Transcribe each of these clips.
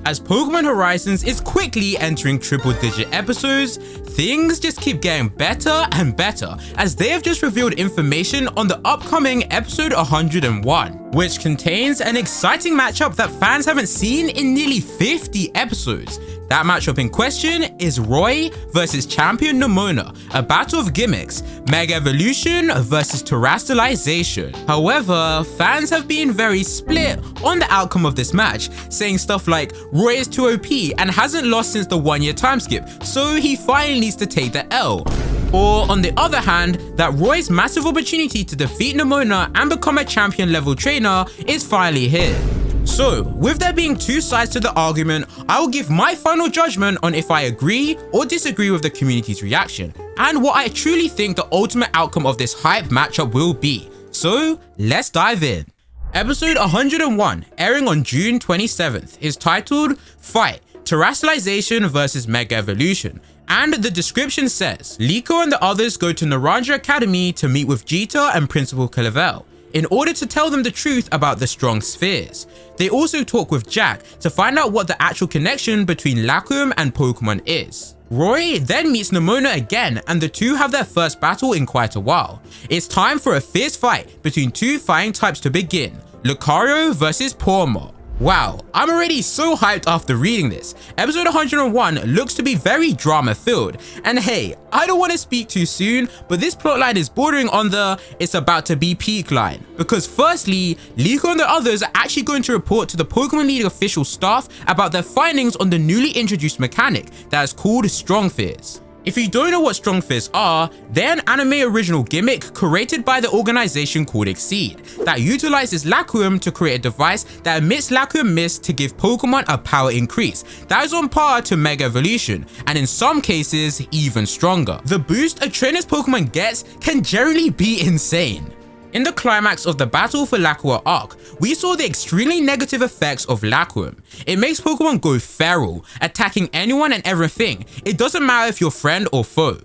As Pokemon Horizons is quickly entering triple-digit episodes, things just keep getting better and better as they have just revealed information on the upcoming episode 101, which contains an exciting matchup that fans haven't seen in nearly 50 episodes. That matchup in question is Roy versus Champion Nemona, a battle of gimmicks, Mega Evolution versus Terastallization. However, fans have been very split on the outcome of this match, saying stuff like Roy is too OP and hasn't lost since the 1-year time skip, so he finally needs to take the L. Or on the other hand, that Roy's massive opportunity to defeat Nemona and become a champion level trainer is finally here. So, with there being two sides to the argument, I will give my final judgment on if I agree or disagree with the community's reaction, and what I truly think the ultimate outcome of this hype matchup will be. So, let's dive in. Episode 101, airing on June 27th, is titled Fight, Terastallization vs Mega Evolution. And the description says, Liko and the others go to Naranja Academy to meet with Jita and Principal Clavel in order to tell them the truth about the strong spheres. They also talk with Jack to find out what the actual connection between Lacoom and Pokemon is. Roy then meets Nemona again and the two have their first battle in quite a while. It's time for a fierce fight between two fighting types to begin, Lucario versus Pawmi. Wow, I'm already so hyped after reading this. Episode 101 looks to be very drama filled, and hey, I don't want to speak too soon, but this plotline is bordering on the it's about to be peak line. Because firstly, Liko and the others are actually going to report to the Pokemon League official staff about their findings on the newly introduced mechanic that is called Strong Fears. If you don't know what Strong Fears are, they're an anime original gimmick created by the organization called Exceed that utilizes Lacoom to create a device that emits Lacoom Mist to give Pokemon a power increase that is on par to Mega Evolution, and in some cases even stronger. The boost a trainer's Pokemon gets can generally be insane. In the climax of the Battle for Lacua arc, we saw the extremely negative effects of Lacoom. It makes Pokemon go feral, attacking anyone and everything. It doesn't matter if you're friend or foe.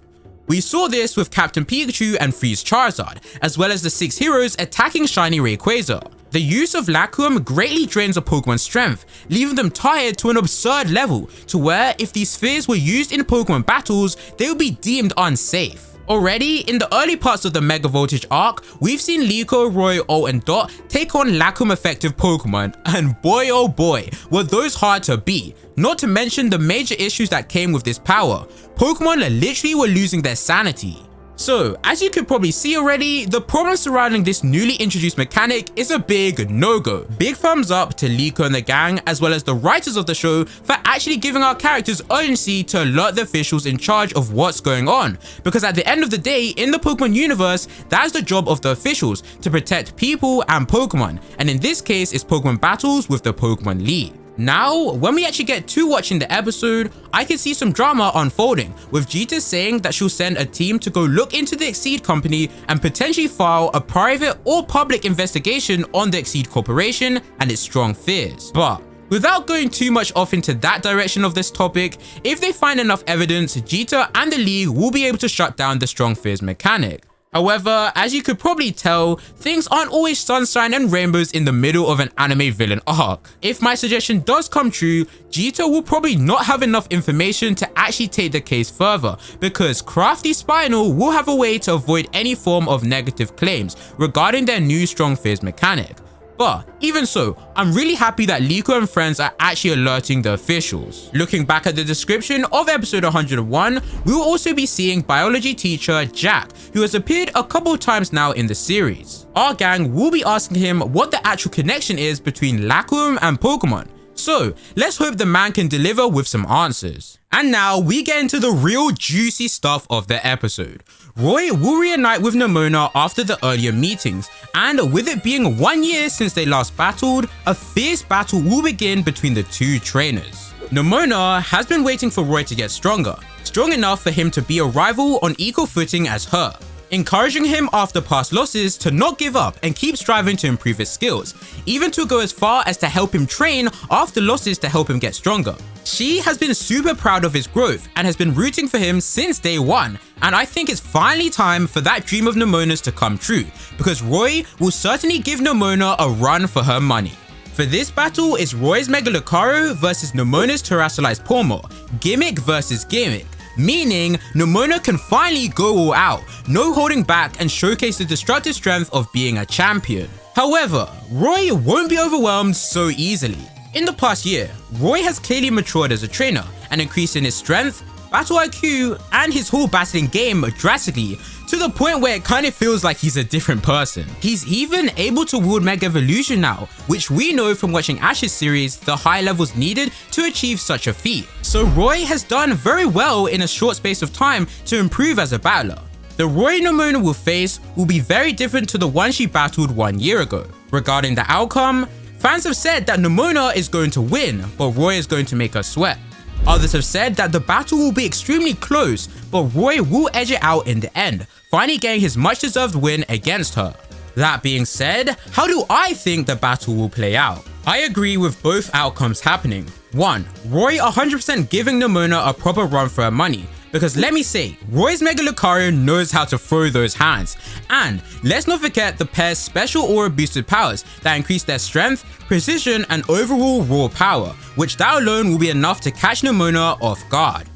We saw this with Captain Pikachu and Freeze Charizard, as well as the 6 heroes attacking Shiny Rayquaza. The use of Lacoom greatly drains a Pokemon's strength, leaving them tired to an absurd level, to where if these spheres were used in Pokemon battles, they would be deemed unsafe. Already, in the early parts of the Mega Voltage arc, we've seen Liko, Roy, Ult, and Dot take on Lacoom effective Pokemon, and boy oh boy, were those hard to beat. Not to mention the major issues that came with this power. Pokemon literally were losing their sanity. So, as you could probably see already, the problem surrounding this newly introduced mechanic is a big no-go. Big thumbs up to Liko and the gang, as well as the writers of the show for actually giving our characters urgency to alert the officials in charge of what's going on. Because at the end of the day, in the Pokemon universe, that's the job of the officials, to protect people and Pokemon. And in this case, it's Pokemon battles with the Pokemon League. Now, when we actually get to watching the episode, I can see some drama unfolding, with Jita saying that she'll send a team to go look into the Exceed company and potentially file a private or public investigation on the Exceed Corporation and its Strong Fears. But without going too much off into that direction of this topic, if they find enough evidence, Jita and the League will be able to shut down the Strong Fears mechanic. However, as you could probably tell, things aren't always sunshine and rainbows in the middle of an anime villain arc. If my suggestion does come true, Jita will probably not have enough information to actually take the case further, because Crafty Spinal will have a way to avoid any form of negative claims regarding their new Strong Fears mechanic. But even so, I'm really happy that Liko and friends are actually alerting the officials. Looking back at the description of episode 101, we will also be seeing biology teacher Jack, who has appeared a couple times now in the series. Our gang will be asking him what the actual connection is between Lacoom and Pokemon. So let's hope the man can deliver with some answers. And now we get into the real juicy stuff of the episode. Roy will reunite with Nemona after the earlier meetings, and with it being 1 year since they last battled, a fierce battle will begin between the two trainers. Nemona has been waiting for Roy to get stronger, strong enough for him to be a rival on equal footing as her, encouraging him after past losses to not give up and keep striving to improve his skills, even to go as far as to help him train after losses to help him get stronger. She has been super proud of his growth and has been rooting for him since day one, and I think it's finally time for that dream of Nemona's to come true, because Roy will certainly give Nemona a run for her money. For this battle, it's Roy's Mega Lucario versus Nemona's Terrasolized Pawmo, gimmick versus gimmick, meaning Nemona can finally go all out, no holding back, and showcase the destructive strength of being a champion. However, Roy won't be overwhelmed so easily. In the past year, Roy has clearly matured as a trainer and increased in his strength, battle IQ, and his whole battling game drastically, to the point where it kind of feels like he's a different person. He's even able to wield Mega Evolution now, which we know from watching Ash's series the high levels needed to achieve such a feat. So Roy has done very well in a short space of time to improve as a battler. The Roy Nemona will face will be very different to the one she battled 1 year ago. Regarding the outcome, fans have said that Nemona is going to win, but Roy is going to make her sweat. Others have said that the battle will be extremely close, but Roy will edge it out in the end, finally getting his much deserved win against her. That being said, how do I think the battle will play out? I agree with both outcomes happening. 1. Roy 100% giving Nemona a proper run for her money, because let me say, Roy's Mega Lucario knows how to throw those hands. And let's not forget the pair's special aura boosted powers that increase their strength, precision, and overall raw power, which that alone will be enough to catch Nemona off guard.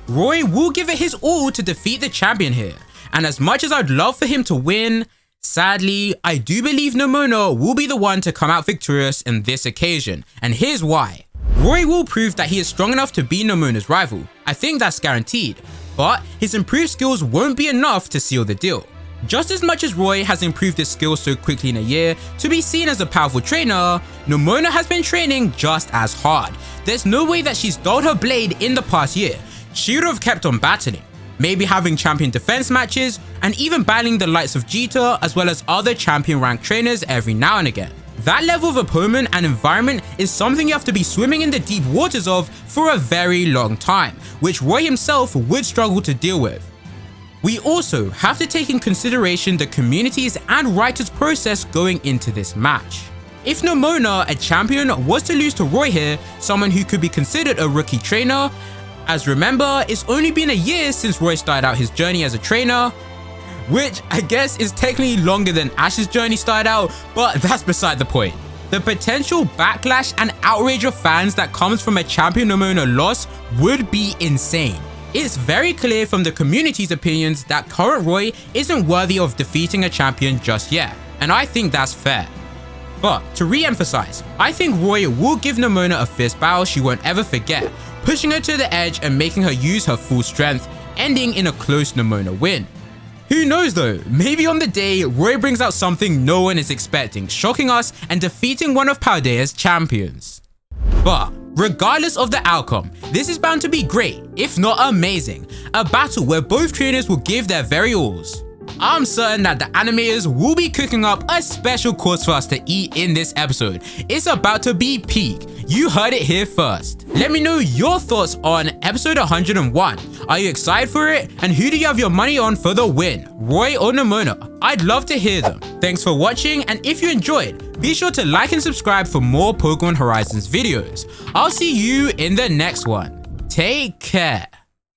Roy will give it his all to defeat the champion here, and as much as I'd love for him to win, sadly, I do believe Nemona will be the one to come out victorious in this occasion, and here's why. Roy will prove that he is strong enough to be Nemona's rival. I think that's guaranteed, but his improved skills won't be enough to seal the deal. Just as much as Roy has improved his skills so quickly in a year to be seen as a powerful trainer, Nemona has been training just as hard. There's no way that she's dulled her blade in the past year. She would have kept on battling, maybe having champion defense matches, and even battling the likes of Jita as well as other champion ranked trainers every now and again. That level of opponent and environment is something you have to be swimming in the deep waters of for a very long time, which Roy himself would struggle to deal with. We also have to take in consideration the community's and writers' process going into this match. If Nemona, a champion, was to lose to Roy here, someone who could be considered a rookie trainer, as remember, it's only been a year since Roy started out his journey as a trainer, which I guess is technically longer than Ash's journey started out, but that's beside the point. The potential backlash and outrage of fans that comes from a champion Nemona loss would be insane. It's very clear from the community's opinions that current Roy isn't worthy of defeating a champion just yet, and I think that's fair. But to re-emphasize, I think Roy will give Nemona a fierce battle she won't ever forget, pushing her to the edge and making her use her full strength, ending in a close Nemona win. Who knows though, maybe on the day, Roy brings out something no one is expecting, shocking us and defeating one of Paldea's champions. But regardless of the outcome, this is bound to be great, if not amazing, a battle where both trainers will give their very alls. I'm certain that the animators will be cooking up a special course for us to eat in this episode. It's about to be peak. You heard it here first. Let me know your thoughts on episode 101. Are you excited for it? And who do you have your money on for the win, Roy or Nemona? I'd love to hear them. Thanks for watching, and if you enjoyed, be sure to like and subscribe for more Pokemon Horizons videos. I'll see you in the next one. Take care.